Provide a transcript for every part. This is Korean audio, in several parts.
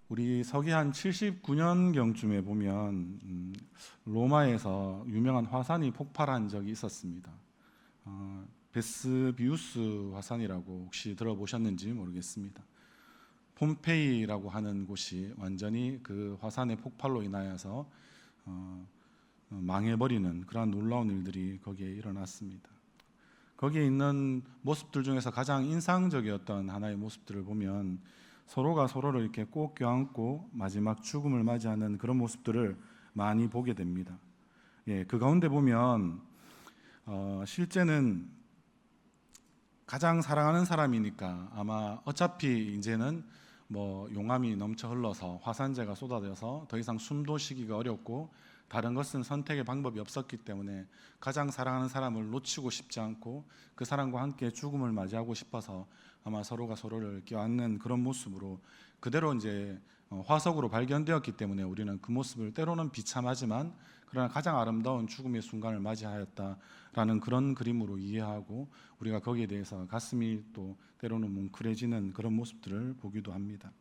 우리 서기 한 79년경쯤에 보면 로마에서 유명한 화산이 폭발한 적이 있었습니다. 베스비우스 화산이라고 혹시 들어보셨는지 모르겠습니다. 폼페이라고 하는 곳이 완전히 그 화산의 폭발로 인하여서 망해버리는 그러한 놀라운 일들이 거기에 일어났습니다. 거기에 있는 모습들 중에서 가장 인상적이었던 하나의 모습들을 보면 서로가 서로를 이렇게 꼭 껴안고 마지막 죽음을 맞이하는 그런 모습들을 많이 보게 됩니다. 그 가운데 보면 실제는 가장 사랑하는 사람이니까 아마 어차피 이제는 뭐 용암이 넘쳐 흘러서 화산재가 쏟아져서 더 이상 숨도 쉬기가 어렵고 다른 것은 선택의 방법이 없었기 때문에 가장 사랑하는 사람을 놓치고 싶지 않고 그 사람과 함께 죽음을 맞이하고 싶어서 아마 서로가 서로를 껴안는 그런 모습으로 그대로 이제 화석으로 발견되었기 때문에 우리는 그 모습을 때로는 비참하지만 그러나 가장 아름다운 죽음의 순간을 맞이하였다라는 그런 그림으로 이해하고 우리가 거기에 대해서 가슴이 또 때로는 뭉클해지는 그런 모습들을 보기도 합니다.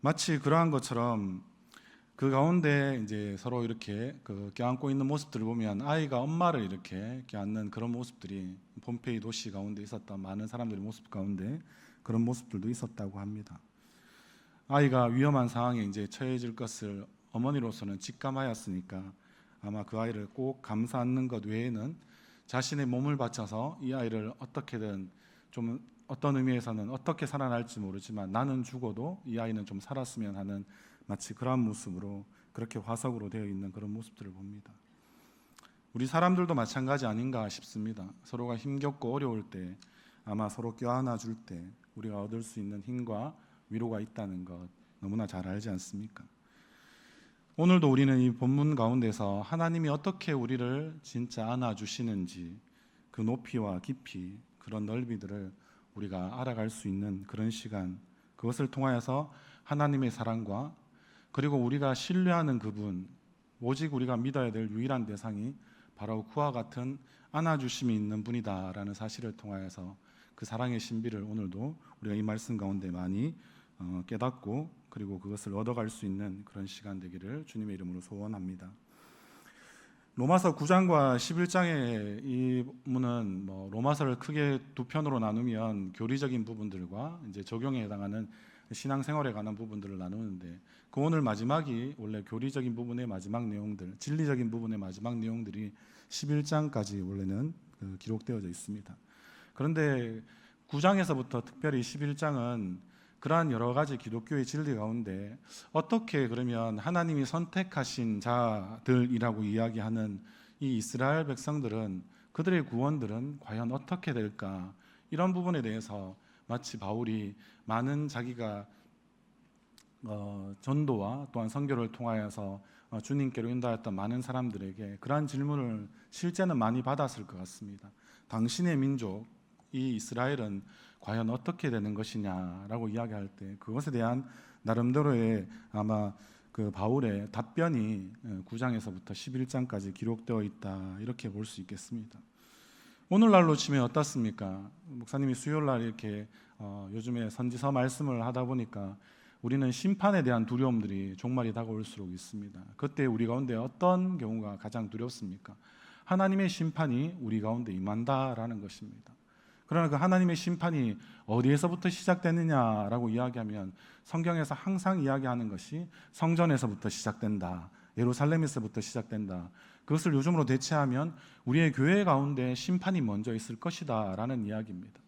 마치 그러한 것처럼 그 가운데 이제 서로 이렇게 껴안고 있는 모습들을 보면 아이가 엄마를 이렇게 껴안는 그런 모습들이 폼페이 도시 가운데 있었던 많은 사람들의 모습 가운데 그런 모습들도 있었다고 합니다. 아이가 위험한 상황에 이제 처해질 것을 어머니로서는 직감하였으니까 아마 그 아이를 꼭 감싸 안는 것 외에는 자신의 몸을 바쳐서 이 아이를 어떻게든 좀 어떤 의미에서는 어떻게 살아날지 모르지만 나는 죽어도 이 아이는 좀 살았으면 하는 마치 그러한 모습으로 그렇게 화석으로 되어 있는 그런 모습들을 봅니다. 우리 사람들도 마찬가지 아닌가 싶습니다. 서로가 힘겹고 어려울 때 아마 서로 껴안아 줄 때 우리가 얻을 수 있는 힘과 위로가 있다는 것 너무나 잘 알지 않습니까? 오늘도 우리는 이 본문 가운데서 하나님이 어떻게 우리를 진짜 안아주시는지 그 높이와 깊이 그런 넓이들을 우리가 알아갈 수 있는 그런 시간, 그것을 통하여서 하나님의 사랑과 그리고 우리가 신뢰하는 그분, 오직 우리가 믿어야 될 유일한 대상이 바로 그와 같은 안아주심이 있는 분이다라는 사실을 통하여서 그 사랑의 신비를 오늘도 우리가 이 말씀 가운데 많이 깨닫고 그리고 그것을 얻어갈 수 있는 그런 시간 되기를 주님의 이름으로 소원합니다. 로마서 9장과 11장의 이 문은 로마서를 크게 두 편으로 나누면 교리적인 부분들과 이제 적용에 해당하는 신앙생활에 관한 부분들을 나누는데 그 오늘 마지막이 원래 교리적인 부분의 마지막 내용들, 진리적인 부분의 마지막 내용들이 11장까지 원래는 기록되어져 있습니다. 그런데 9장에서부터 특별히 11장은 그러한 여러 가지 기독교의 진리 가운데 어떻게 그러면 하나님이 선택하신 자들이라고 이야기하는 이 이스라엘 백성들은 그들의 구원들은 과연 어떻게 될까? 이런 부분에 대해서 마치 바울이 많은 자기가 전도와 또한 선교를 통하여서 주님께로 인도하였던 많은 사람들에게 그러한 질문을 실제는 많이 받았을 것 같습니다. 당신의 민족 이 이스라엘은 과연 어떻게 되는 것이냐라고 이야기할 때 그것에 대한 나름대로의 아마 그 바울의 답변이 9장에서부터 11장까지 기록되어 있다 이렇게 볼 수 있겠습니다. 오늘날로 치면 어떻습니까? 목사님이 수요일날 이렇게 요즘에 선지서 말씀을 하다 보니까 우리는 심판에 대한 두려움들이 종말이 다가올수록 있습니다. 그때 우리 가운데 어떤 경우가 가장 두렵습니까? 하나님의 심판이 우리 가운데 임한다라는 것입니다. 그러나 그 하나님의 심판이 어디에서부터 시작되느냐라고 이야기하면 성경에서 항상 이야기하는 것이 성전에서부터 시작된다. 예루살렘에서부터 시작된다. 그것을 요즘으로 대체하면 우리의 교회 가운데 심판이 먼저 있을 것이다 라는 이야기입니다.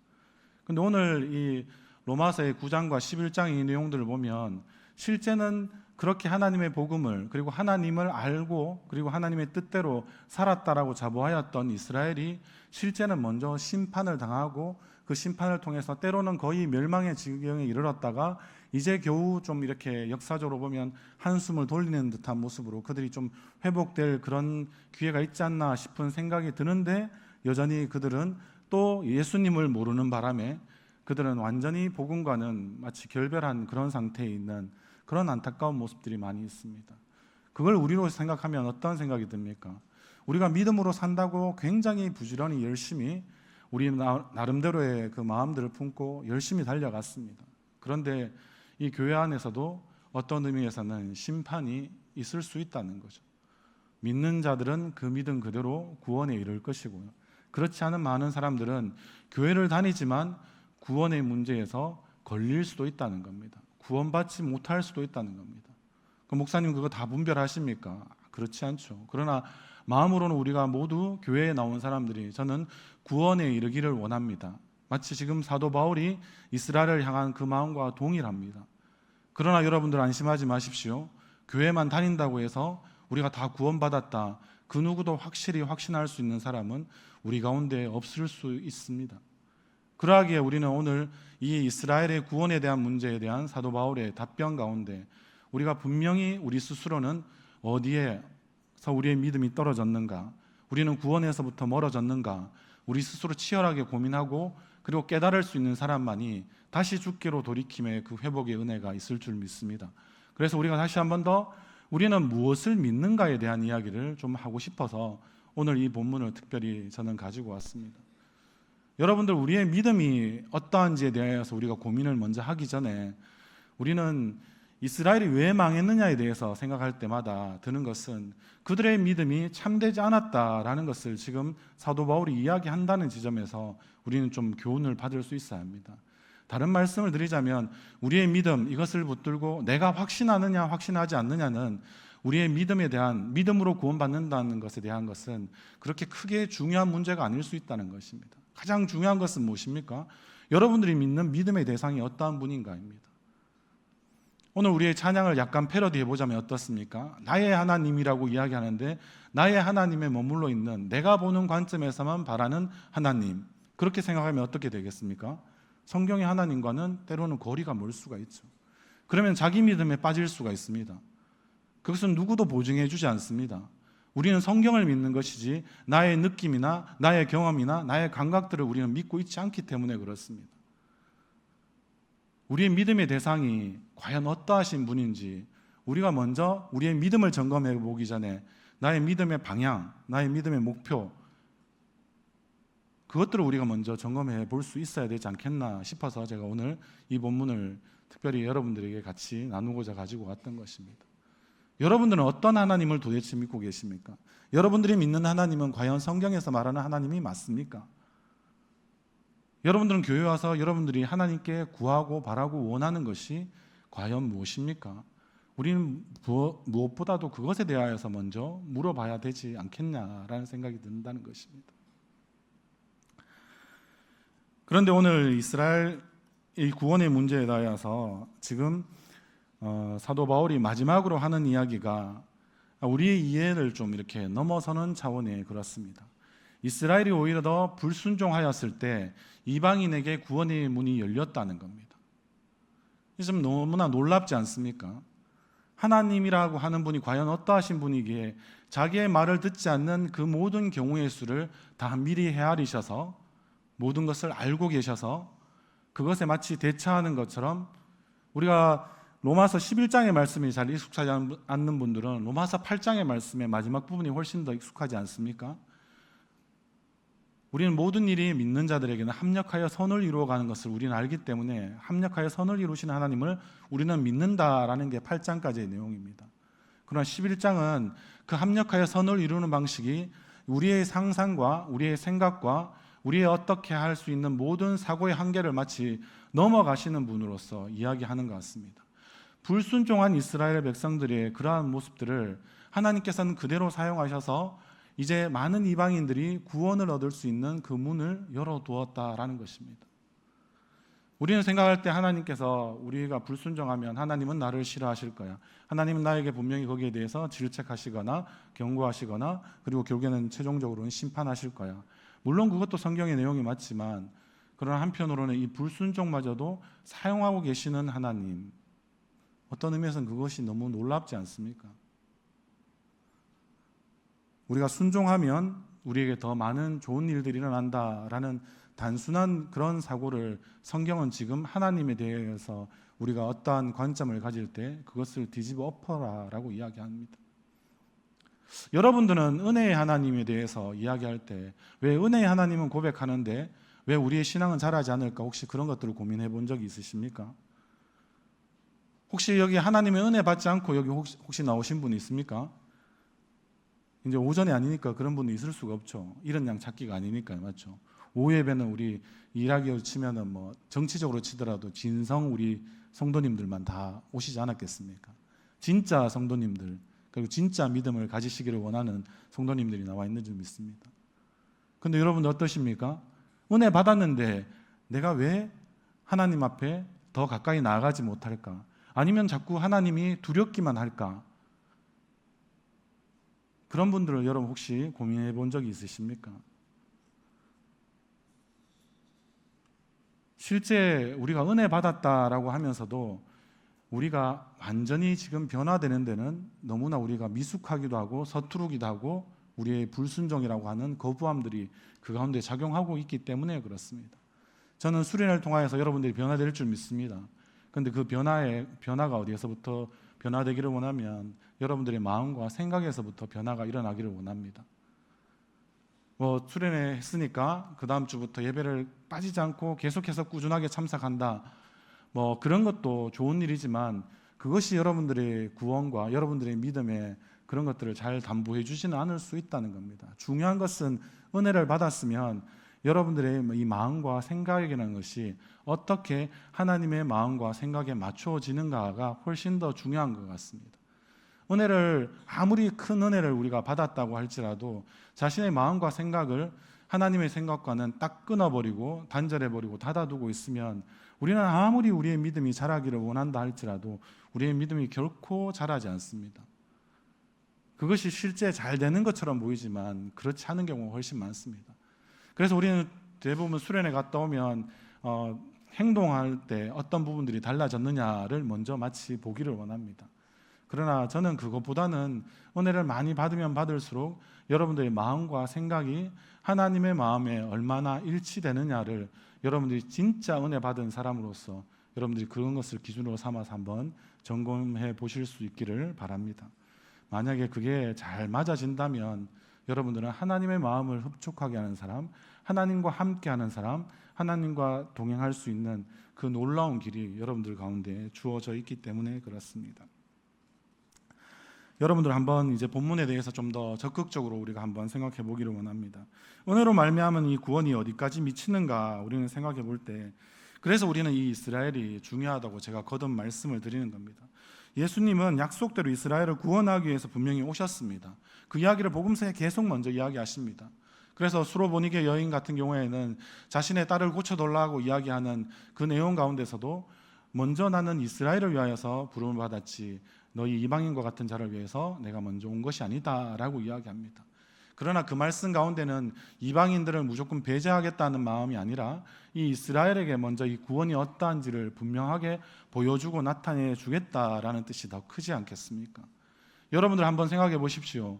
그런데 오늘 이 로마서의 9장과 11장의 내용들을 보면 실제는 그렇게 하나님의 복음을 그리고 하나님을 알고 그리고 하나님의 뜻대로 살았다라고 자부하였던 이스라엘이 실제는 먼저 심판을 당하고 그 심판을 통해서 때로는 거의 멸망의 지경에 이르렀다가 이제 겨우 좀 이렇게 역사적으로 보면 한숨을 돌리는 듯한 모습으로 그들이 좀 회복될 그런 기회가 있지 않나 싶은 생각이 드는데 여전히 그들은 또 예수님을 모르는 바람에 그들은 완전히 복음과는 마치 결별한 그런 상태에 있는 그런 안타까운 모습들이 많이 있습니다. 그걸 우리로 생각하면 어떤 생각이 듭니까? 우리가 믿음으로 산다고 굉장히 부지런히 열심히 우리 나름대로의 그 마음들을 품고 열심히 달려갔습니다. 그런데 이 교회 안에서도 어떤 의미에서는 심판이 있을 수 있다는 거죠. 믿는 자들은 그 믿음 그대로 구원에 이를 것이고요. 그렇지 않은 많은 사람들은 교회를 다니지만 구원의 문제에서 걸릴 수도 있다는 겁니다. 구원받지 못할 수도 있다는 겁니다. 목사님 그거 다 분별하십니까? 그렇지 않죠. 그러나 마음으로는 우리가 모두 교회에 나온 사람들이 저는 구원에 이르기를 원합니다. 마치 지금 사도 바울이 이스라엘을 향한 그 마음과 동일합니다. 그러나 여러분들 안심하지 마십시오. 교회만 다닌다고 해서 우리가 다 구원받았다, 그 누구도 확실히 확신할 수 있는 사람은 우리 가운데 없을 수 있습니다. 그러하기에 우리는 오늘 이 이스라엘의 구원에 대한 문제에 대한 사도 바울의 답변 가운데 우리가 분명히 우리 스스로는 어디에서 우리의 믿음이 떨어졌는가, 우리는 구원에서부터 멀어졌는가, 우리 스스로 치열하게 고민하고 그리고 깨달을 수 있는 사람만이 다시 주께로 돌이킴의 그 회복의 은혜가 있을 줄 믿습니다. 그래서 우리가 다시 한 번 더 우리는 무엇을 믿는가에 대한 이야기를 좀 하고 싶어서 오늘 이 본문을 특별히 저는 가지고 왔습니다. 여러분들, 우리의 믿음이 어떠한지에 대해서 우리가 고민을 먼저 하기 전에 우리는 이스라엘이 왜 망했느냐에 대해서 생각할 때마다 드는 것은 그들의 믿음이 참되지 않았다라는 것을 지금 사도 바울이 이야기한다는 지점에서 우리는 좀 교훈을 받을 수 있어야 합니다. 다른 말씀을 드리자면 우리의 믿음, 이것을 붙들고 내가 확신하느냐 확신하지 않느냐는 우리의 믿음에 대한, 믿음으로 구원받는다는 것에 대한 것은 그렇게 크게 중요한 문제가 아닐 수 있다는 것입니다. 가장 중요한 것은 무엇입니까? 여러분들이 믿는 믿음의 대상이 어떠한 분인가입니다. 오늘 우리의 찬양을 약간 패러디 해보자면 어떻습니까? 나의 하나님이라고 이야기하는데 나의 하나님에 머물러 있는, 내가 보는 관점에서만 바라는 하나님, 그렇게 생각하면 어떻게 되겠습니까? 성경의 하나님과는 때로는 거리가 멀 수가 있죠. 그러면 자기 믿음에 빠질 수가 있습니다. 그것은 누구도 보증해 주지 않습니다. 우리는 성경을 믿는 것이지 나의 느낌이나 나의 경험이나 나의 감각들을 우리는 믿고 있지 않기 때문에 그렇습니다. 우리의 믿음의 대상이 과연 어떠하신 분인지 우리가 먼저 우리의 믿음을 점검해 보기 전에 나의 믿음의 방향, 나의 믿음의 목표, 그것들을 우리가 먼저 점검해 볼 수 있어야 되지 않겠나 싶어서 제가 오늘 이 본문을 특별히 여러분들에게 같이 나누고자 가지고 왔던 것입니다. 여러분들은 어떤 하나님을 도대체 믿고 계십니까? 여러분들이 믿는 하나님은 과연 성경에서 말하는 하나님이 맞습니까? 여러분들은 교회 와서 여러분들이 하나님께 구하고 바라고 원하는 것이 과연 무엇입니까? 우리는 무엇보다도 그것에 대하여서 먼저 물어봐야 되지 않겠냐라는 생각이 든다는 것입니다. 그런데 오늘 이스라엘 이 구원의 문제에 대해서 지금 사도 바울이 마지막으로 하는 이야기가 우리의 이해를 좀 이렇게 넘어서는 차원에 그렇습니다. 이스라엘이 오히려 더 불순종하였을 때 이방인에게 구원의 문이 열렸다는 겁니다. 좀 너무나 놀랍지 않습니까? 하나님이라고 하는 분이 과연 어떠하신 분이기에 자기의 말을 듣지 않는 그 모든 경우의 수를 다 미리 헤아리셔서 모든 것을 알고 계셔서 그것에 마치 대처하는 것처럼, 우리가 로마서 11장의 말씀이 잘 익숙하지 않는 분들은 로마서 8장의 말씀의 마지막 부분이 훨씬 더 익숙하지 않습니까? 우리는 모든 일이 믿는 자들에게는 합력하여 선을 이루어가는 것을 우리는 알기 때문에 합력하여 선을 이루시는 하나님을 우리는 믿는다라는 게 8장까지의 내용입니다. 그러나 11장은 그 합력하여 선을 이루는 방식이 우리의 상상과 우리의 생각과 우리의 어떻게 할 수 있는 모든 사고의 한계를 마치 넘어가시는 분으로서 이야기하는 것 같습니다. 불순종한 이스라엘 백성들의 그러한 모습들을 하나님께서는 그대로 사용하셔서 이제 많은 이방인들이 구원을 얻을 수 있는 그 문을 열어두었다라는 것입니다. 우리는 생각할 때 하나님께서 우리가 불순종하면 하나님은 나를 싫어하실 거야, 하나님은 나에게 분명히 거기에 대해서 질책하시거나 경고하시거나 그리고 결국에는 최종적으로는 심판하실 거야. 물론 그것도 성경의 내용이 맞지만, 그러나 한편으로는 이 불순종마저도 사용하고 계시는 하나님, 어떤 의미에서는 그것이 너무 놀랍지 않습니까? 우리가 순종하면 우리에게 더 많은 좋은 일들이 일어난다라는 단순한 그런 사고를 성경은 지금 하나님에 대해서 우리가 어떠한 관점을 가질 때 그것을 뒤집어 엎어라라고 이야기합니다. 여러분들은 은혜의 하나님에 대해서 이야기할 때 왜 은혜의 하나님은 고백하는데 왜 우리의 신앙은 자라지 않을까, 혹시 그런 것들을 고민해 본 적이 있으십니까? 혹시 여기 하나님의 은혜 받지 않고 여기 혹시 나오신 분이 있습니까? 이제 오전이 아니니까 그런 분이 있을 수가 없죠. 이런 양 찾기가 아니니까요. 맞죠? 오후 예배는 우리 일하기로 치면은 뭐 정치적으로 치더라도 진성 우리 성도님들만 다 오시지 않았겠습니까? 진짜 성도님들, 그리고 진짜 믿음을 가지시기를 원하는 성도님들이 나와 있는 줄 믿습니다. 근데 여러분들 어떠십니까? 은혜 받았는데 내가 왜 하나님 앞에 더 가까이 나아가지 못할까? 아니면 자꾸 하나님이 두렵기만 할까? 그런 분들을 여러분 혹시 고민해 본 적이 있으십니까? 실제 우리가 은혜 받았다라고 하면서도 우리가 완전히 지금 변화되는 데는 너무나 우리가 미숙하기도 하고 서투르기도 하고 우리의 불순종이라고 하는 거부함들이 그 가운데 작용하고 있기 때문에 그렇습니다. 저는 수련을 통하여서 여러분들이 변화될 줄 믿습니다. 그런데 그 변화가 어디에서부터 변화되기를 원하면 여러분들의 마음과 생각에서부터 변화가 일어나기를 원합니다. 뭐 수련회 했으니까 그 다음 주부터 예배를 빠지지 않고 계속해서 꾸준하게 참석한다. 뭐 그런 것도 좋은 일이지만 그것이 여러분들의 구원과 여러분들의 믿음에 그런 것들을 잘 담보해 주지는 않을 수 있다는 겁니다. 중요한 것은 은혜를 받았으면 여러분들의 이 마음과 생각이라는 것이 어떻게 하나님의 마음과 생각에 맞춰지는가가 훨씬 더 중요한 것 같습니다. 은혜를 아무리 큰 은혜를 우리가 받았다고 할지라도 자신의 마음과 생각을 하나님의 생각과는 딱 끊어버리고 단절해버리고 닫아두고 있으면 우리는 아무리 우리의 믿음이 자라기를 원한다 할지라도 우리의 믿음이 결코 자라지 않습니다. 그것이 실제 잘 되는 것처럼 보이지만 그렇지 않은 경우가 훨씬 많습니다. 그래서 우리는 대부분 수련회 갔다 오면 행동할 때 어떤 부분들이 달라졌느냐를 먼저 마치 보기를 원합니다. 그러나 저는 그것보다는 은혜를 많이 받으면 받을수록 여러분들의 마음과 생각이 하나님의 마음에 얼마나 일치되느냐를 여러분들이 진짜 은혜 받은 사람으로서 여러분들이 그런 것을 기준으로 삼아서 한번 점검해 보실 수 있기를 바랍니다. 만약에 그게 잘 맞아진다면 여러분들은 하나님의 마음을 흡족하게 하는 사람, 하나님과 함께하는 사람, 하나님과 동행할 수 있는 그 놀라운 길이 여러분들 가운데 주어져 있기 때문에 그렇습니다. 여러분들 한번 이제 본문에 대해서 좀 더 적극적으로 우리가 한번 생각해 보기를 원합니다. 은혜로 말미암은 이 구원이 어디까지 미치는가 우리는 생각해 볼 때, 그래서 우리는 이 이스라엘이 중요하다고 제가 거듭 말씀을 드리는 겁니다. 예수님은 약속대로 이스라엘을 구원하기 위해서 분명히 오셨습니다. 그 이야기를 복음서에 계속 먼저 이야기하십니다. 그래서 수로보니게 여인 같은 경우에는 자신의 딸을 고쳐달라고 이야기하는 그 내용 가운데서도 먼저 나는 이스라엘을 위하여서 부름을 받았지 너희 이방인과 같은 자를 위해서 내가 먼저 온 것이 아니다 라고 이야기합니다. 그러나 그 말씀 가운데는 이방인들을 무조건 배제하겠다는 마음이 아니라 이 이스라엘에게 먼저 이 구원이 어떠한지를 분명하게 보여주고 나타내 주겠다라는 뜻이 더 크지 않겠습니까? 여러분들 한번 생각해 보십시오.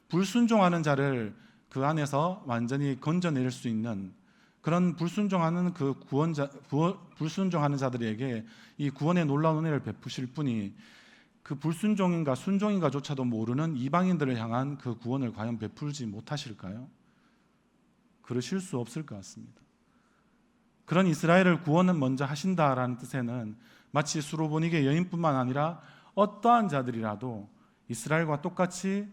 불순종하는 자를 그 안에서 완전히 건져낼 수 있는 그런 불순종하는 불순종하는 자들에게 이 구원의 놀라운 은혜를 베푸실 분이 그 불순종인가 순종인가조차도 모르는 이방인들을 향한 그 구원을 과연 베풀지 못하실까요? 그러실 수 없을 것 같습니다. 그런 이스라엘을 구원은 먼저 하신다라는 뜻에는 마치 수로보니게 여인뿐만 아니라 어떠한 자들이라도 이스라엘과 똑같이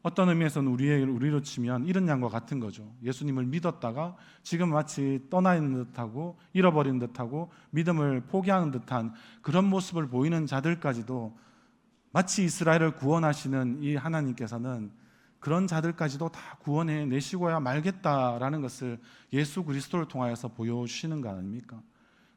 어떤 의미에서는 우리로 치면 이런 양과 같은 거죠. 예수님을 믿었다가 지금 마치 떠나 있는 듯하고 잃어버린 듯하고 믿음을 포기하는 듯한 그런 모습을 보이는 자들까지도 마치 이스라엘을 구원하시는 이 하나님께서는 그런 자들까지도 다 구원해 내시고야 말겠다라는 것을 예수 그리스도를 통하여서 보여주시는 거 아닙니까?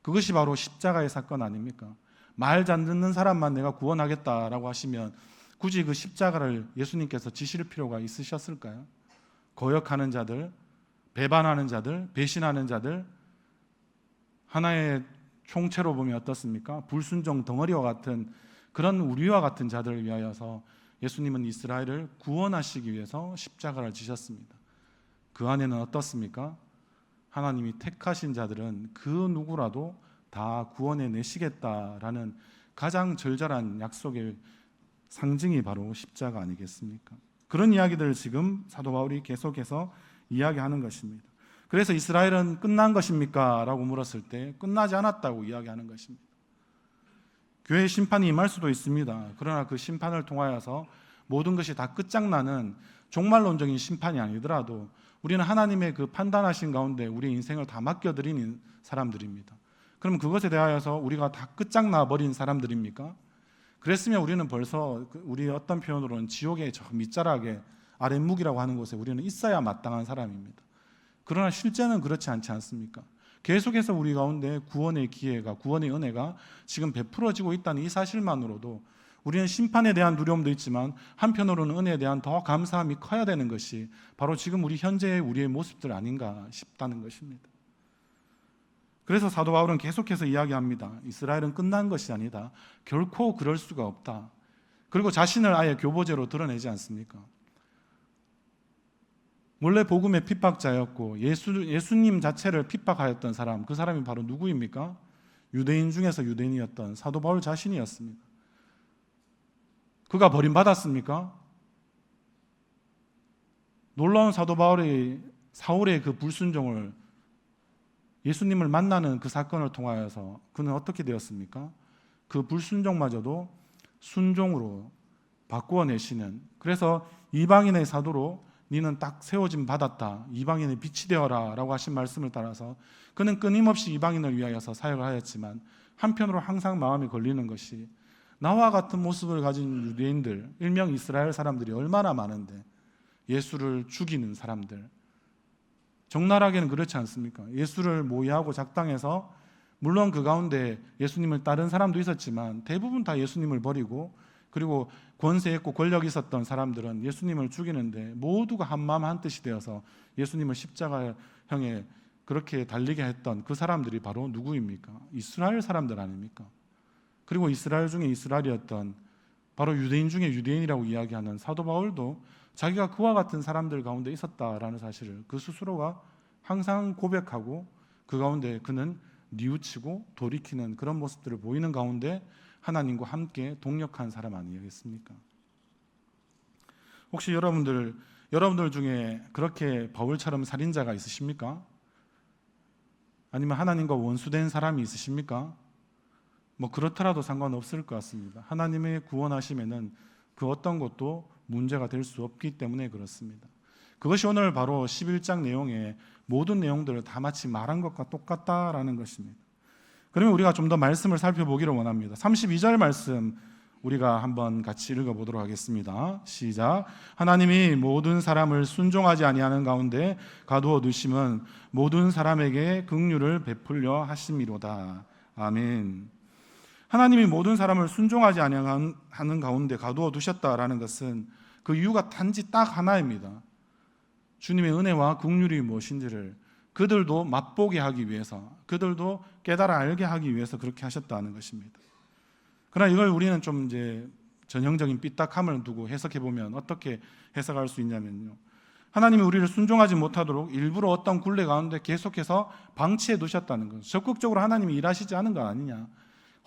그것이 바로 십자가의 사건 아닙니까? 말 잘 듣는 사람만 내가 구원하겠다라고 하시면 굳이 그 십자가를 예수님께서 지실 필요가 있으셨을까요? 거역하는 자들, 배반하는 자들, 배신하는 자들, 하나의 총체로 보면 어떻습니까? 불순종 덩어리와 같은 그런 우리와 같은 자들을 위하여서 예수님은 이스라엘을 구원하시기 위해서 십자가를 지셨습니다. 그 안에는 어떻습니까? 하나님이 택하신 자들은 그 누구라도 다 구원해 내시겠다라는 가장 절절한 약속의 상징이 바로 십자가 아니겠습니까? 그런 이야기들을 지금 사도 바울이 계속해서 이야기하는 것입니다. 그래서 이스라엘은 끝난 것입니까? 라고 물었을 때 끝나지 않았다고 이야기하는 것입니다. 교회의 심판이 임할 수도 있습니다. 그러나 그 심판을 통하여서 모든 것이 다 끝장나는 종말론적인 심판이 아니더라도 우리는 하나님의 그 판단하신 가운데 우리 인생을 다 맡겨드리는 사람들입니다. 그럼 그것에 대하여서 우리가 다 끝장나 버린 사람들입니까? 그랬으면 우리는 벌써 우리 어떤 표현으로는 지옥의 저 밑자락에 아랫묵이라고 하는 곳에 우리는 있어야 마땅한 사람입니다. 그러나 실제는 그렇지 않지 않습니까? 계속해서 우리 가운데 구원의 기회가, 구원의 은혜가 지금 베풀어지고 있다는 이 사실만으로도 우리는 심판에 대한 두려움도 있지만 한편으로는 은혜에 대한 더 감사함이 커야 되는 것이 바로 지금 우리 현재의 우리의 모습들 아닌가 싶다는 것입니다. 그래서 사도 바울은 계속해서 이야기합니다. 이스라엘은 끝난 것이 아니다. 결코 그럴 수가 없다. 그리고 자신을 아예 교보제로 드러내지 않습니까? 원래 복음의 핍박자였고 예수님 자체를 핍박하였던 사람, 그 사람이 바로 누구입니까? 유대인 중에서 유대인이었던 사도 바울 자신이었습니다. 그가 버림받았습니까? 놀라운 사도 바울이 사울의 그 불순종을 예수님을 만나는 그 사건을 통하여서 그는 어떻게 되었습니까? 그 불순종마저도 순종으로 바꾸어내시는, 그래서 이방인의 사도로 너는 딱 세워짐 받았다, 이방인의 빛이 되어라 라고 하신 말씀을 따라서 그는 끊임없이 이방인을 위하여서 사역을 하였지만 한편으로 항상 마음에 걸리는 것이 나와 같은 모습을 가진 유대인들, 일명 이스라엘 사람들이 얼마나 많은데 예수를 죽이는 사람들, 적나라하게는 그렇지 않습니까? 예수를 모의하고 작당해서 물론 그 가운데 예수님을 따른 사람도 있었지만 대부분 다 예수님을 버리고, 그리고 권세 있고 권력이 있었던 사람들은 예수님을 죽이는데 모두가 한마음 한뜻이 되어서 예수님을 십자가형에 그렇게 달리게 했던 그 사람들이 바로 누구입니까? 이스라엘 사람들 아닙니까? 그리고 이스라엘 중에 이스라엘이었던 바로 유대인 중에 유대인이라고 이야기하는 사도 바울도 자기가 그와 같은 사람들 가운데 있었다라는 사실을 그 스스로가 항상 고백하고 그 가운데 그는 뉘우치고 돌이키는 그런 모습들을 보이는 가운데 하나님과 함께 동력한 사람 아니겠습니까? 혹시 여러분들 중에 그렇게 바울처럼 살인자가 있으십니까? 아니면 하나님과 원수된 사람이 있으십니까? 뭐 그렇더라도 상관없을 것 같습니다. 하나님의 구원하심에는 그 어떤 것도 문제가 될 수 없기 때문에 그렇습니다. 그것이 오늘 바로 11장 내용의 모든 내용들을 다 마치 말한 것과 똑같다라는 것입니다. 그러면 우리가 좀 더 말씀을 살펴보기를 원합니다. 32절 말씀 우리가 한번 같이 읽어보도록 하겠습니다. 시작. 하나님이 모든 사람을 순종하지 아니하는 가운데 가두어 두심은 모든 사람에게 긍휼을 베풀려 하심이로다. 아멘. 하나님이 모든 사람을 순종하지 아니하는 가운데 가두어 두셨다라는 것은 그 이유가 단지 딱 하나입니다. 주님의 은혜와 긍휼이 무엇인지를 그들도 맛보게 하기 위해서, 그들도 깨달아 알게 하기 위해서 그렇게 하셨다는 것입니다. 그러나 이걸 우리는 좀 이제 전형적인 삐딱함을 두고 해석해 보면 어떻게 해석할 수 있냐면요, 하나님이 우리를 순종하지 못하도록 일부러 어떤 굴레 가운데 계속해서 방치해 두셨다는 것, 적극적으로 하나님이 일하시지 않은 것 아니냐,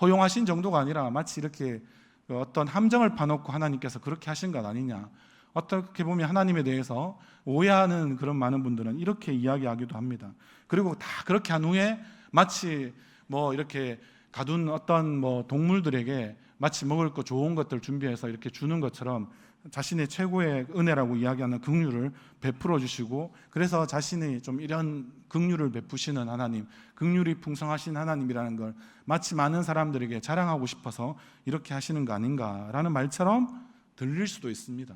허용하신 정도가 아니라 마치 이렇게 어떤 함정을 파놓고 하나님께서 그렇게 하신 것 아니냐, 어떻게 보면 하나님에 대해서 오해하는 그런 많은 분들은 이렇게 이야기하기도 합니다. 그리고 다 그렇게 한 후에 마치 뭐 이렇게 가둔 어떤 뭐 동물들에게 마치 먹을 거 좋은 것들 준비해서 이렇게 주는 것처럼 자신의 최고의 은혜라고 이야기하는 긍휼을 베풀어 주시고, 그래서 자신이 좀 이런 긍휼을 베푸시는 하나님, 긍휼이 풍성하신 하나님이라는 걸 마치 많은 사람들에게 자랑하고 싶어서 이렇게 하시는 거 아닌가라는 말처럼 들릴 수도 있습니다.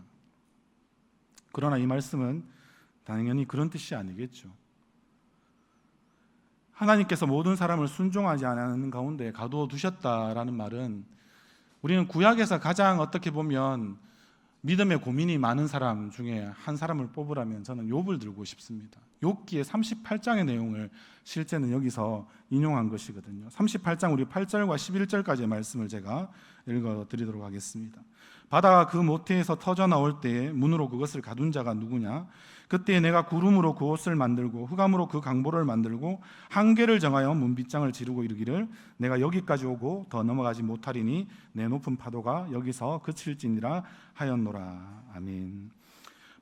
그러나 이 말씀은 당연히 그런 뜻이 아니겠죠. 하나님께서 모든 사람을 순종하지 않는 가운데 가두어 두셨다라는 말은, 우리는 구약에서 가장 어떻게 보면 믿음에 고민이 많은 사람 중에 한 사람을 뽑으라면 저는 욥을 들고 싶습니다. 욥기의 38장의 내용을 실제는 여기서 인용한 것이거든요. 38장 우리 8절과 11절까지의 말씀을 제가 읽어드리도록 하겠습니다. 바다가 그 모태에서 터져 나올 때에 문으로 그것을 가둔 자가 누구냐? 그때 내가 구름으로 그 옷을 만들고 흑암으로 그 강보를 만들고 한계를 정하여 문빗장을 지르고 이르기를 내가 여기까지 오고 더 넘어가지 못하리니 내 높은 파도가 여기서 그칠지니라 하였노라. 아멘.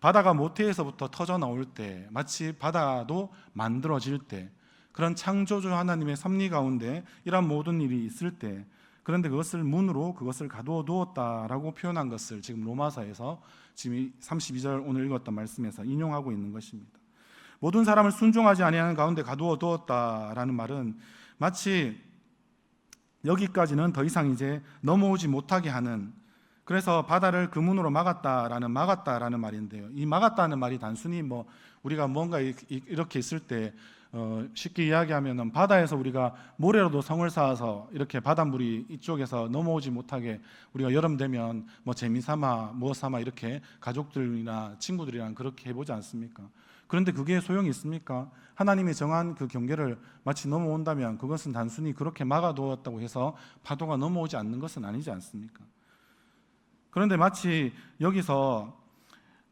바다가 모태에서부터 터져 나올 때, 마치 바다도 만들어질 때, 그런 창조주 하나님의 섭리 가운데 이런 모든 일이 있을 때 그런데 그것을 문으로 그것을 가두어 두었다라고 표현한 것을 지금 로마서에서 지금 32절 오늘 읽었던 말씀에서 인용하고 있는 것입니다. 모든 사람을 순종하지 아니하는 가운데 가두어 두었다라는 말은 마치 여기까지는 더 이상 이제 넘어오지 못하게 하는, 그래서 바다를 그 문으로 막았다라는 말인데요. 이 막았다는 말이 단순히 뭐 우리가 뭔가 이렇게 있을 때 쉽게 이야기하면 바다에서 우리가 모래로도 성을 쌓아서 이렇게 바닷물이 이쪽에서 넘어오지 못하게 우리가 여름 되면 뭐 재미삼아 무엇 삼아 이렇게 가족들이나 친구들이랑 그렇게 해보지 않습니까? 그런데 그게 소용이 있습니까? 하나님이 정한 그 경계를 마치 넘어온다면 그것은 단순히 그렇게 막아두었다고 해서 파도가 넘어오지 않는 것은 아니지 않습니까? 그런데 마치 여기서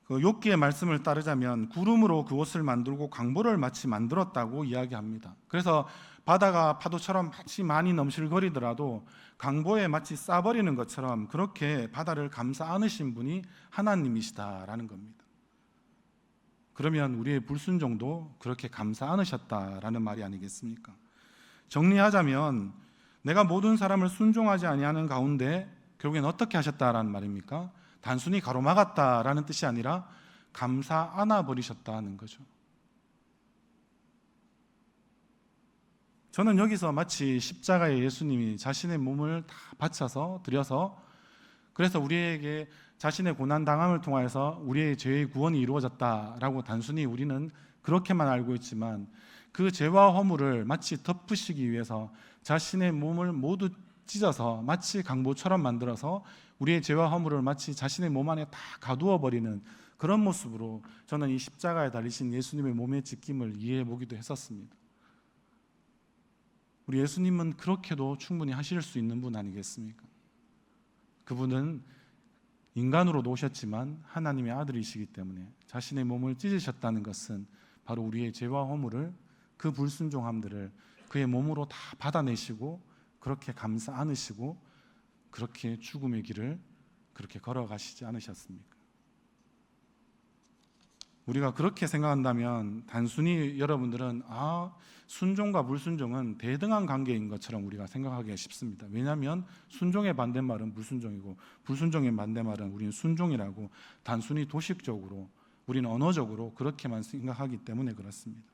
그 욥기의 말씀을 따르자면 구름으로 그곳을 만들고 강보를 마치 만들었다고 이야기합니다. 그래서 바다가 파도처럼 마치 많이 넘실거리더라도 강보에 마치 싸버리는 것처럼 그렇게 바다를 감싸 안으신 분이 하나님이시다라는 겁니다. 그러면 우리의 불순종도 그렇게 감싸 안으셨다라는 말이 아니겠습니까? 정리하자면 내가 모든 사람을 순종하지 아니하는 가운데 결국엔 어떻게 하셨다라는 말입니까? 단순히 가로막았다라는 뜻이 아니라 감싸 안아버리셨다는 거죠. 저는 여기서 마치 십자가에 예수님이 자신의 몸을 다 바쳐서 드려서 그래서 우리에게 자신의 고난당함을 통하여서 우리의 죄의 구원이 이루어졌다라고 단순히 우리는 그렇게만 알고 있지만 그 죄와 허물을 마치 덮으시기 위해서 자신의 몸을 모두 찢어서 마치 강보처럼 만들어서 우리의 죄와 허물을 마치 자신의 몸 안에 다 가두어 버리는 그런 모습으로 저는 이 십자가에 달리신 예수님의 몸의 지킴을 이해해 보기도 했었습니다. 우리 예수님은 그렇게도 충분히 하실 수 있는 분 아니겠습니까? 그분은 인간으로도 오셨지만 하나님의 아들이시기 때문에 자신의 몸을 찢으셨다는 것은 바로 우리의 죄와 허물을, 그 불순종함들을 그의 몸으로 다 받아내시고 그렇게 감싸 안으시고 그렇게 죽음의 길을 그렇게 걸어가시지 않으셨습니까? 우리가 그렇게 생각한다면 단순히 여러분들은 순종과 불순종은 대등한 관계인 것처럼 우리가 생각하기가 쉽습니다. 왜냐하면 순종의 반대말은 불순종이고 불순종의 반대말은 우리는 순종이라고 단순히 도식적으로 우리는 언어적으로 그렇게만 생각하기 때문에 그렇습니다.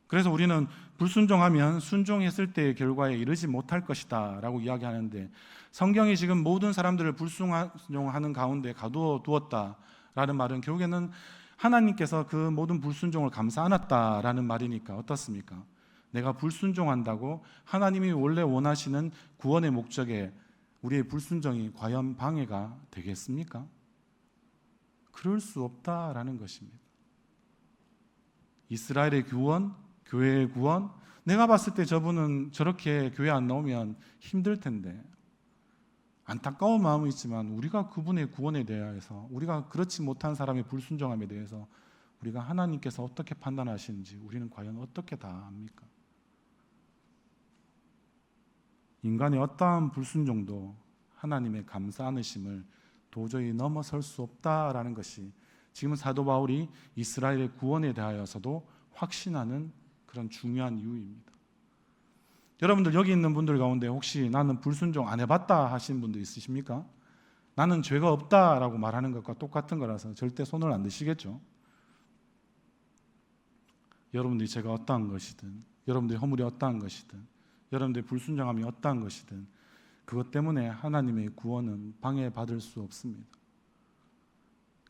그래서 우리는 불순종하면 순종했을 때의 결과에 이르지 못할 것이다 라고 이야기하는데 성경이 지금 모든 사람들을 불순종하는 가운데 가두어 두었다 라는 말은 결국에는 하나님께서 그 모든 불순종을 감싸 안았다라는 말이니까 어떻습니까? 내가 불순종한다고 하나님이 원래 원하시는 구원의 목적에 우리의 불순종이 과연 방해가 되겠습니까? 그럴 수 없다라는 것입니다. 이스라엘의 구원, 교회의 구원, 내가 봤을 때 저분은 저렇게 교회 안 나오면 힘들 텐데 안타까운 마음은 있지만 우리가 그분의 구원에 대해서 우리가 그렇지 못한 사람의 불순종함에 대해서 우리가 하나님께서 어떻게 판단하시는지 우리는 과연 어떻게 다 압니까? 인간의 어떠한 불순종도 하나님의 감싸 안으심을 도저히 넘어설 수 없다라는 것이 지금 사도 바울이 이스라엘의 구원에 대하여서도 확신하는 그런 중요한 이유입니다. 여러분들 여기 있는 분들 가운데 혹시 나는 불순종 안 해봤다 하시는 분도 있으십니까? 나는 죄가 없다라고 말하는 것과 똑같은 거라서 절대 손을 안 드시겠죠? 여러분들이 죄가 어떠한 것이든 여러분들의 허물이 어떠한 것이든 여러분들의 불순종함이 어떠한 것이든 그것 때문에 하나님의 구원은 방해받을 수 없습니다.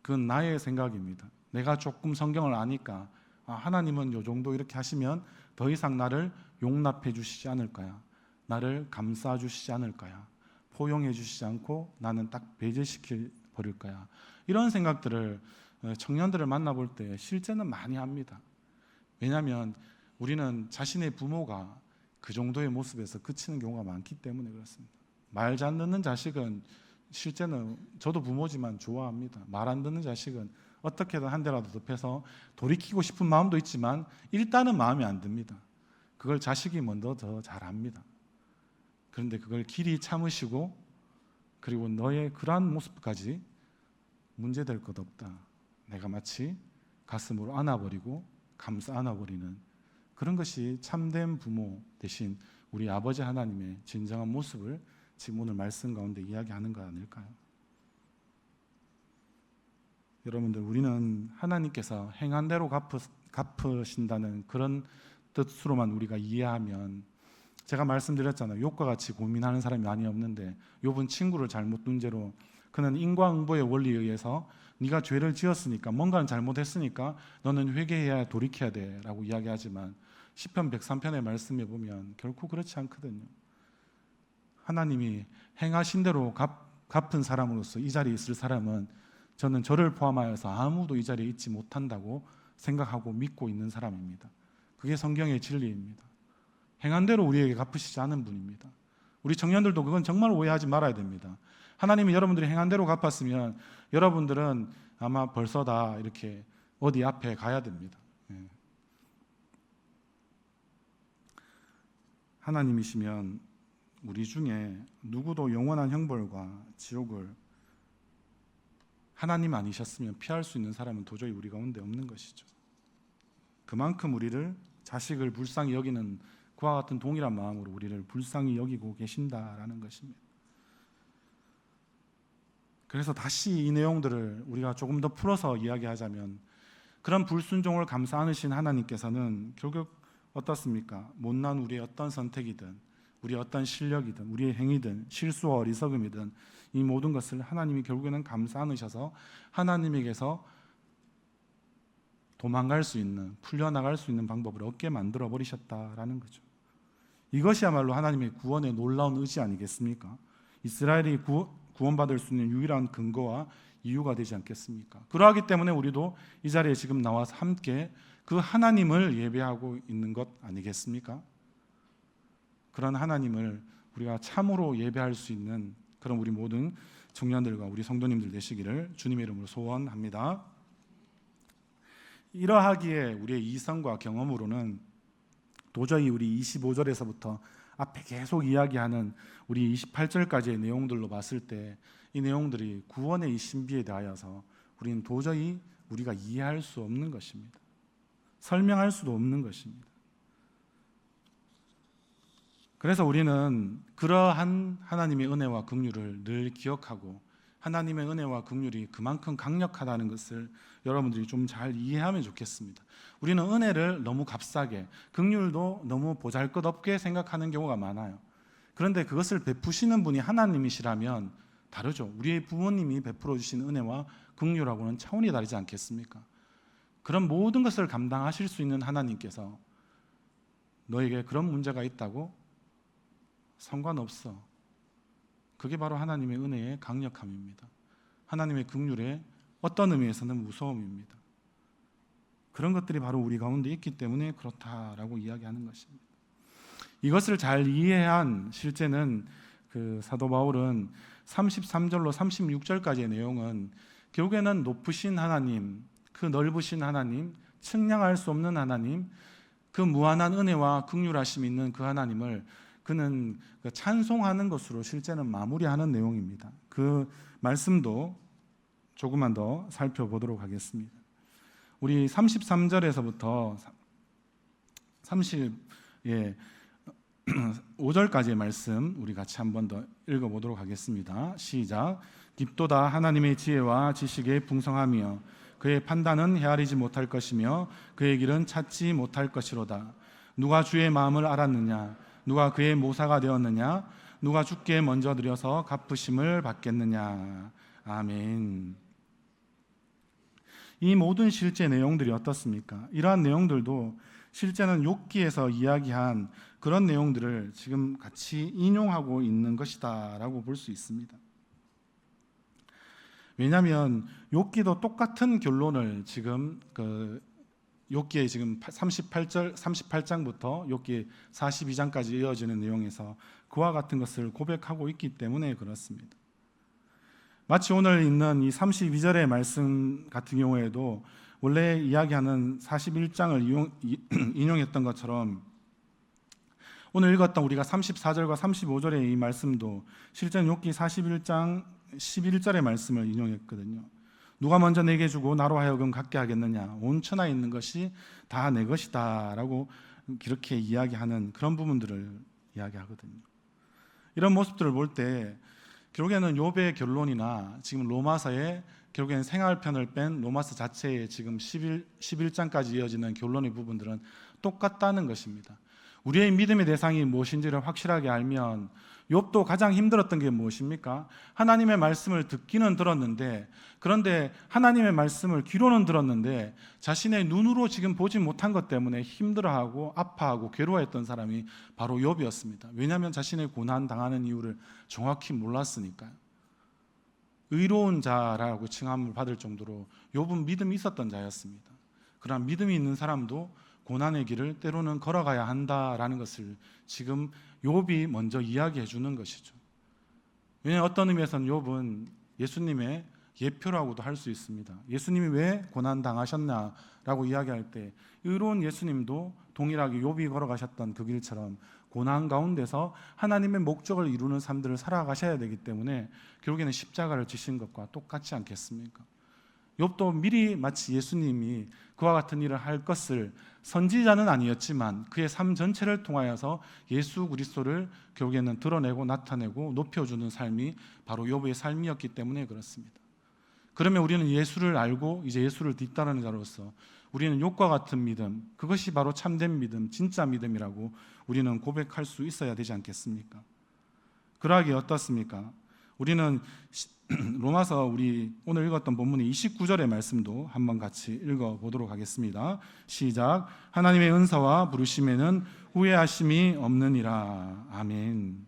그건 나의 생각입니다. 내가 조금 성경을 아니까 하나님은 요 정도 이렇게 하시면 더 이상 나를 용납해 주시지 않을까요? 나를 감싸 주시지 않을까요? 포용해 주시지 않고 나는 딱 배제시켜 버릴까요? 이런 생각들을 청년들을 만나볼 때 실제는 많이 합니다. 왜냐하면 우리는 자신의 부모가 그 정도의 모습에서 그치는 경우가 많기 때문에 그렇습니다. 말 잘 듣는 자식은 실제는 저도 부모지만 좋아합니다. 말 안 듣는 자식은 어떻게든 한 대라도 더 패서 돌이키고 싶은 마음도 있지만 일단은 마음에 안 듭니다. 그걸 자식이 먼저 더 잘합니다. 그런데 그걸 길이 참으시고 그리고 너의 그러한 모습까지 문제될 것 없다. 내가 마치 가슴으로 안아버리고 감싸 안아버리는 그런 것이 참된 부모 대신 우리 아버지 하나님의 진정한 모습을 지금 오늘 말씀 가운데 이야기하는 거 아닐까요? 여러분들, 우리는 하나님께서 행한 대로 갚으신다는 그런 뜻으로만 우리가 이해하면, 제가 말씀드렸잖아요. 욥과 같이 고민하는 사람이 많이 없는데 욥은 친구를 잘못 둔 죄로, 그는 인과응보의 원리에 의해서 네가 죄를 지었으니까, 뭔가는 잘못했으니까 너는 회개해야 돌이켜야 돼 라고 이야기하지만 시편 103편의 말씀에 보면 결코 그렇지 않거든요. 하나님이 행하신 대로 갚은 사람으로서 이 자리에 있을 사람은, 저는 저를 포함하여서 아무도 이 자리에 있지 못한다고 생각하고 믿고 있는 사람입니다. 그게 성경의 진리입니다. 행한 대로 우리에게 갚으시지 않은 분입니다. 우리 청년들도 그건 정말 오해하지 말아야 됩니다. 하나님이 여러분들이 행한 대로 갚았으면 여러분들은 아마 벌써 다 이렇게 어디 앞에 가야 됩니다. 하나님이시면 우리 중에 누구도 영원한 형벌과 지옥을 하나님 아니셨으면 피할 수 있는 사람은 도저히 우리 가운데 없는 것이죠. 그만큼 우리를, 자식을 불쌍히 여기는 그와 같은 동일한 마음으로 우리를 불쌍히 여기고 계신다라는 것입니다. 그래서 다시 이 내용들을 우리가 조금 더 풀어서 이야기하자면, 그런 불순종을 감싸 안으신 하나님께서는 결국 어떻습니까? 못난 우리의 어떤 선택이든, 우리의 어떤 실력이든, 우리의 행위든, 실수와 어리석음이든 이 모든 것을 하나님이 결국에는 감싸 안으셔서 하나님에게서 도망갈 수 있는, 풀려나갈 수 있는 방법을 얻게 만들어 버리셨다라는 거죠. 이것이야말로 하나님의 구원의 놀라운 의지 아니겠습니까? 이스라엘이 구원받을 수 있는 유일한 근거와 이유가 되지 않겠습니까? 그러하기 때문에 우리도 이 자리에 지금 나와서 함께 그 하나님을 예배하고 있는 것 아니겠습니까? 그런 하나님을 우리가 참으로 예배할 수 있는 그런 우리 모든 청년들과 우리 성도님들 되시기를 주님의 이름으로 소원합니다. 이러하기에 우리의 이성과 경험으로는 도저히 우리 25절에서부터 앞에 계속 이야기하는 우리 28절까지의 내용들로 봤을 때 이 내용들이 구원의 이 신비에 대하여서 우리는 도저히 우리가 이해할 수 없는 것입니다. 설명할 수도 없는 것입니다. 그래서 우리는 그러한 하나님의 은혜와 긍휼을 늘 기억하고, 하나님의 은혜와 긍휼이 그만큼 강력하다는 것을 여러분들이 좀 잘 이해하면 좋겠습니다. 우리는 은혜를 너무 값싸게, 긍휼도 너무 보잘것없게 생각하는 경우가 많아요. 그런데 그것을 베푸시는 분이 하나님이시라면 다르죠. 우리의 부모님이 베풀어 주신 은혜와 긍휼하고는 차원이 다르지 않겠습니까? 그런 모든 것을 감당하실 수 있는 하나님께서 너에게 그런 문제가 있다고? 상관없어. 그게 바로 하나님의 은혜의 강력함입니다. 하나님의 긍휼의 어떤 의미에서는 무서움입니다. 그런 것들이 바로 우리 가운데 있기 때문에 그렇다라고 이야기하는 것입니다. 이것을 잘 이해한 실제는 그 사도 바울은 33절로 36절까지의 내용은 결국에는 높으신 하나님, 그 넓으신 하나님, 측량할 수 없는 하나님, 그 무한한 은혜와 긍휼하심이 있는 그 하나님을 그는 찬송하는 것으로 실제는 마무리하는 내용입니다. 그 말씀도 조금만 더 살펴보도록 하겠습니다. 우리 33절에서부터 5절까지의 말씀 우리 같이 한 번 더 읽어보도록 하겠습니다. 시작. 깊도다 하나님의 지혜와 지식의 풍성하며 그의 판단은 헤아리지 못할 것이며 그의 길은 찾지 못할 것이로다. 누가 주의 마음을 알았느냐? 누가 그의 모사가 되었느냐? 누가 주께 먼저 드려서 갚으심을 받겠느냐? 아멘. 이 모든 실제 내용들이 어떻습니까? 이러한 내용들도 실제는 욥기에서 이야기한 그런 내용들을 지금 같이 인용하고 있는 것이다 라고 볼 수 있습니다. 왜냐하면 욥기도 똑같은 결론을 지금 욥기의 지금 38장부터 욥기 42장까지 이어지는 내용에서 그와 같은 것을 고백하고 있기 때문에 그렇습니다. 마치 오늘 있는 이 32절의 말씀 같은 경우에도 원래 이야기하는 41장을 인용했던 것처럼 오늘 읽었던 우리가 34절과 35절의 이 말씀도 실제는 욥기 41장 11절의 말씀을 인용했거든요. 누가 먼저 내게 주고 나로 하여금 갖게 하겠느냐? 온 천하에 있는 것이 다 내 것이다 라고 그렇게 이야기하는 그런 부분들을 이야기하거든요. 이런 모습들을 볼 때 결국에는 욥의 결론이나 지금 로마서의 결국에는 생활편을 뺀 로마서 자체의 지금 11장까지 이어지는 결론의 부분들은 똑같다는 것입니다. 우리의 믿음의 대상이 무엇인지를 확실하게 알면, 욥도 가장 힘들었던 게 무엇입니까? 하나님의 말씀을 듣기는 들었는데, 그런데 하나님의 말씀을 귀로는 들었는데 자신의 눈으로 지금 보지 못한 것 때문에 힘들어하고 아파하고 괴로워했던 사람이 바로 욥이었습니다. 왜냐하면 자신의 고난 당하는 이유를 정확히 몰랐으니까요. 의로운 자라고 칭함을 받을 정도로 욥은 믿음이 있었던 자였습니다. 그러나 믿음이 있는 사람도 고난의 길을 때로는 걸어가야 한다라는 것을 지금 욥이 먼저 이야기해 주는 것이죠. 왜냐하면 어떤 의미에서는 욥은 예수님의 예표라고도 할 수 있습니다. 예수님이 왜 고난 당하셨나라고 이야기할 때 의로운 예수님도 동일하게 욥이 걸어가셨던 그 길처럼 고난 가운데서 하나님의 목적을 이루는 삶들을 살아가셔야 되기 때문에 결국에는 십자가를 지신 것과 똑같지 않겠습니까? 욥도 미리 마치 예수님이 그와 같은 일을 할 것을, 선지자는 아니었지만 그의 삶 전체를 통하여서 예수 그리스도를 결국에는 드러내고 나타내고 높여주는 삶이 바로 욥의 삶이었기 때문에 그렇습니다. 그러면 우리는 예수를 알고 이제 예수를 뒤따르는 자로서 우리는 욥과 같은 믿음, 그것이 바로 참된 믿음, 진짜 믿음이라고 우리는 고백할 수 있어야 되지 않겠습니까? 그러하기에 어떻습니까? 우리는 로마서 우리 오늘 읽었던 본문의 29절의 말씀도 한번 같이 읽어보도록 하겠습니다. 시작. 하나님의 은사와 부르심에는 후회하심이 없느니라. 아멘.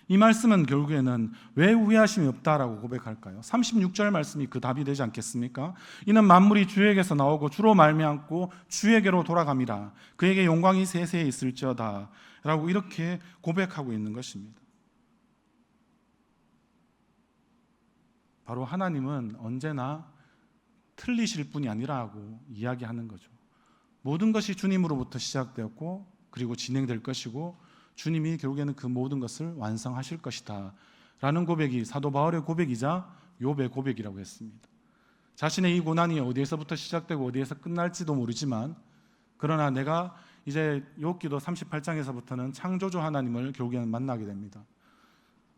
이 말씀은 결국에는 왜 후회하심이 없다라고 고백할까요? 36절 말씀이 그 답이 되지 않겠습니까? 이는 만물이 주에게서 나오고 주로 말미암고 주에게로 돌아갑니다. 그에게 영광이 세세히 있을지어다 라고 이렇게 고백하고 있는 것입니다. 바로 하나님은 언제나 틀리실 분이 아니라고 이야기하는 거죠. 모든 것이 주님으로부터 시작되었고 그리고 진행될 것이고 주님이 결국에는 그 모든 것을 완성하실 것이다 라는 고백이 사도 바울의 고백이자 욥의 고백이라고 했습니다. 자신의 이 고난이 어디에서부터 시작되고 어디에서 끝날지도 모르지만, 그러나 내가 이제 욥기도 38장에서부터는 창조주 하나님을 결국에는 만나게 됩니다.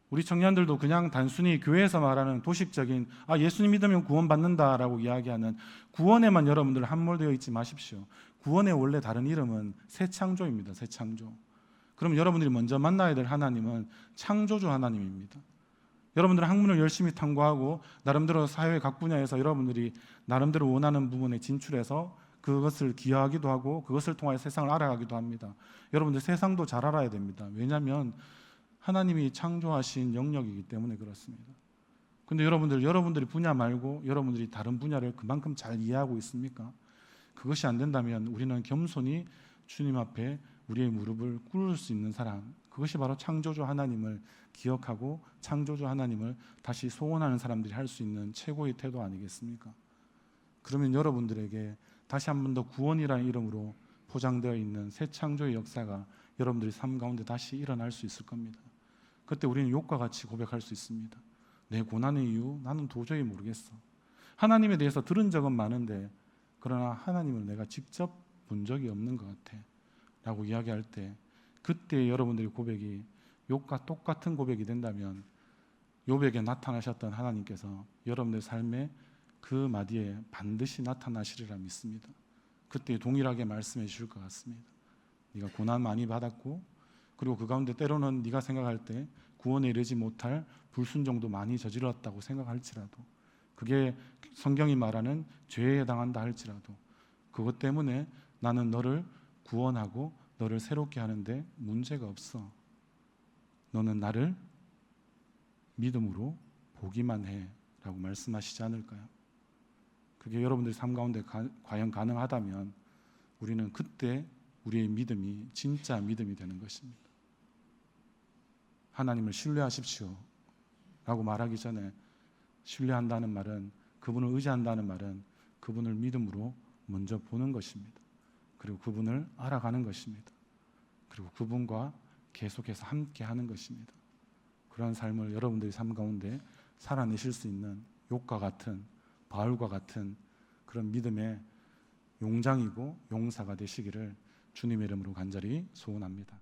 우리 청년들도 그냥 단순히 교회에서 말하는 도식적인 예수님 믿으면 구원받는다라고 이야기하는 구원에만 여러분들 함몰되어 있지 마십시오. 구원의 원래 다른 이름은 새 창조입니다. 새 창조. 그럼 여러분들이 먼저 만나야 될 하나님은 창조주 하나님입니다. 여러분들은 학문을 열심히 탐구하고 나름대로 사회 각 분야에서 여러분들이 나름대로 원하는 부분에 진출해서 그것을 기여하기도 하고 그것을 통하여 세상을 알아가기도 합니다. 여러분들 세상도 잘 알아야 됩니다. 왜냐하면 하나님이 창조하신 영역이기 때문에 그렇습니다. 근데 여러분들이 분야 말고 여러분들이 다른 분야를 그만큼 잘 이해하고 있습니까? 그것이 안 된다면 우리는 겸손히 주님 앞에 우리의 무릎을 꿇을 수 있는 사람, 그것이 바로 창조주 하나님을 기억하고 창조주 하나님을 다시 소원하는 사람들이 할 수 있는 최고의 태도 아니겠습니까? 그러면 여러분들에게 다시 한 번 더 구원이라는 이름으로 포장되어 있는 새 창조의 역사가 여러분들의 삶 가운데 다시 일어날 수 있을 겁니다. 그때 우리는 욥과 같이 고백할 수 있습니다. 내 고난의 이유 나는 도저히 모르겠어. 하나님에 대해서 들은 적은 많은데 그러나 하나님을 내가 직접 본 적이 없는 것 같아 라고 이야기할 때, 그때 여러분들의 고백이 욥과 똑같은 고백이 된다면 욥에게 나타나셨던 하나님께서 여러분의 삶에 그 마디에 반드시 나타나시리라 믿습니다. 그때 동일하게 말씀해 주실 것 같습니다. 네가 고난 많이 받았고 그리고 그 가운데 때로는 네가 생각할 때 구원에 이르지 못할 불순종도 많이 저질렀다고 생각할지라도, 그게 성경이 말하는 죄에 해당한다 할지라도 그것 때문에 나는 너를 구원하고 너를 새롭게 하는데 문제가 없어. 너는 나를 믿음으로 보기만 해 라고 말씀하시지 않을까요? 그게 여러분들의 삶 가운데 과연 가능하다면 우리는 그때 우리의 믿음이 진짜 믿음이 되는 것입니다. 하나님을 신뢰하십시오 라고 말하기 전에 신뢰한다는 말은, 그분을 의지한다는 말은 그분을 믿음으로 먼저 보는 것입니다. 그리고 그분을 알아가는 것입니다. 그리고 그분과 계속해서 함께 하는 것입니다. 그런 삶을 여러분들의 삶 가운데 살아내실 수 있는 욥과 같은, 바울과 같은 그런 믿음의 용장이고 용사가 되시기를 주님의 이름으로 간절히 소원합니다.